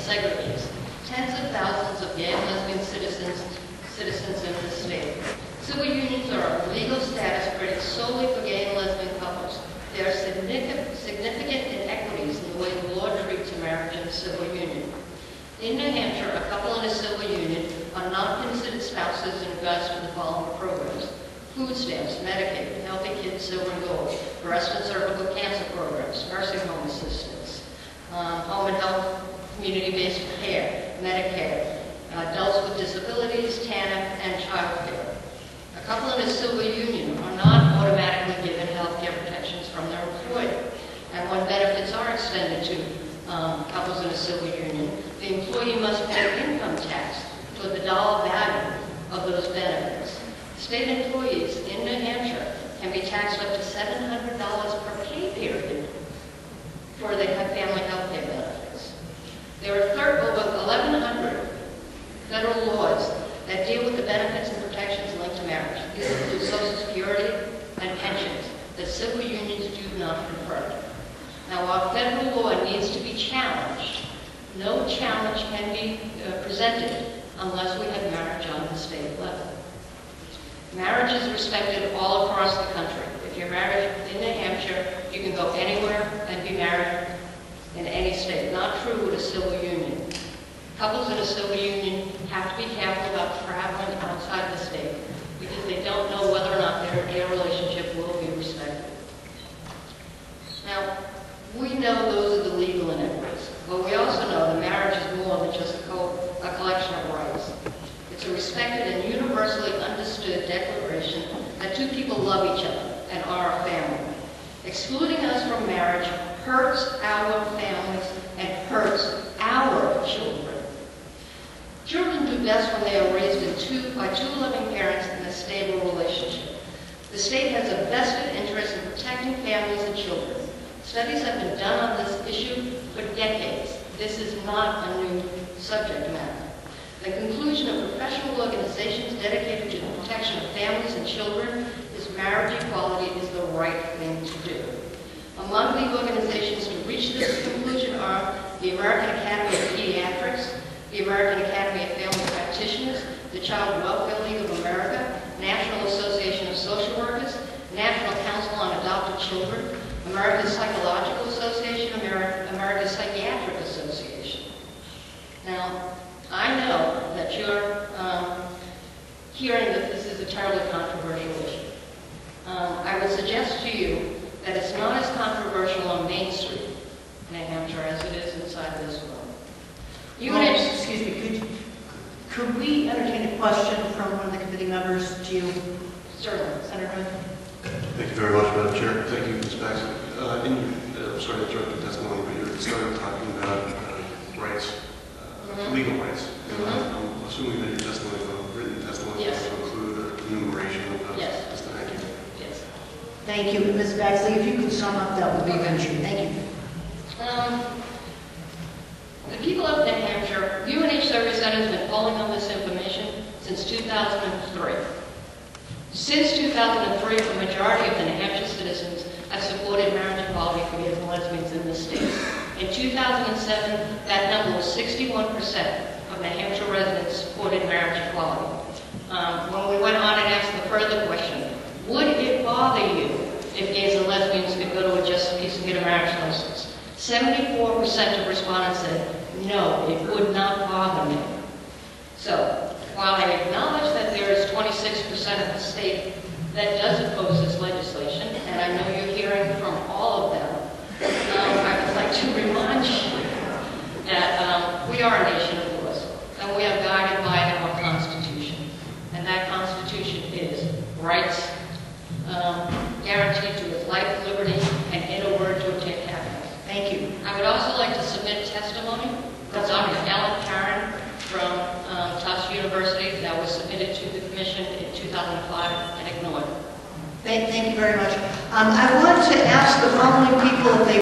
segregates tens of thousands of gay and lesbian citizens in the state. Civil unions are of legal status created solely for gay and lesbian couples. There are significant inequities in the way the law treats a marriage in a civil union. In New Hampshire, a couple in a civil union are not considered spouses in regards to the following programs: food stamps, Medicaid, Healthy Kids, Silver and Gold, breast and cervical cancer programs, nursing home assistance, home and health, community-based care, Medicare, adults with disabilities, TANF, and child care. A couple in a civil union are not automatically given health care protections from their employer. And when benefits are extended to couples in a civil union, the employee must pay income tax for the dollar value of those benefits. State employees in New Hampshire can be taxed up to $700 per pay period for their family health care benefits. There are over 1,100 federal laws that deal with the benefits and protections linked to marriage. These include Social Security and pensions that civil unions do not confer. Now, while federal law needs to be challenged, no challenge can be presented unless we have marriage on the state level. Marriage is respected all across the country. If you're married in New Hampshire, you can go anywhere and be married in any state. Not true with a civil union. Couples in a civil union have to be careful about traveling outside the state because they don't know whether or not their relationship will be respected. Now, we know those are the legal inequities, but we also know that marriage is more than just a collection of rights. It's a respected and universally understood declaration that two people love each other and are a family. Excluding us from marriage hurts our families and hurts our children. Children do best when they are raised by two loving parents in a stable relationship. The state has a vested interest in protecting families and children. Studies have been done on this issue for decades. This is not a new subject matter. The conclusion of professional organizations dedicated to the protection of families and children is marriage equality is the right thing to do. Among the organizations to reach this conclusion are the American Academy of Pediatrics, the American Academy of Family Practitioners, the Child Welfare League of America, National Association of Social Workers, National Council on Adopted Children, American Psychological Association, American Psychiatric Association. Now, I know that you're hearing that this is a terribly controversial issue. I would suggest to you that it's not as controversial on Main Street, New Hampshire, as it is inside this room. Excuse me, could we entertain a question from one of the committee members to you? Certainly. Senator Hood? Thank you very much, Madam Chair. Thank you, Ms. Baxley. I'm sorry to interrupt your testimony, but you started talking about rights, legal rights. And I'm assuming that your testimony, written testimony, yes, will include an enumeration of those. Yes. Thank you. Yes. Thank you. Ms. Baxley, if you could sum up, that would be appreciated. Thank you. The people of New Hampshire, UNH Survey Center has been polling on this information since 2003. Since 2003, a majority of the New Hampshire citizens have supported marriage equality for gays and lesbians in the state. In 2007, that number was 61% of New Hampshire residents supported marriage equality. When we went on and asked the further question, would it bother you if gays and lesbians could go to a Just Peace and get a marriage license? 74% of respondents said, no, it would not bother me. So, while I acknowledge that there is 26% of the state that does oppose this legislation, and I know you're hearing from all of them, I would like to remind you that we are a nation of laws, and we are guided by our Constitution. And that Constitution is rights guaranteed to life, liberty, and in a word, to obtain happiness. Thank you. I would also like to submit testimony from Dr. Alan Karen from Tufts University that was submitted to the Commission in 2005 and ignored. Thank you very much. I want to ask the following people if they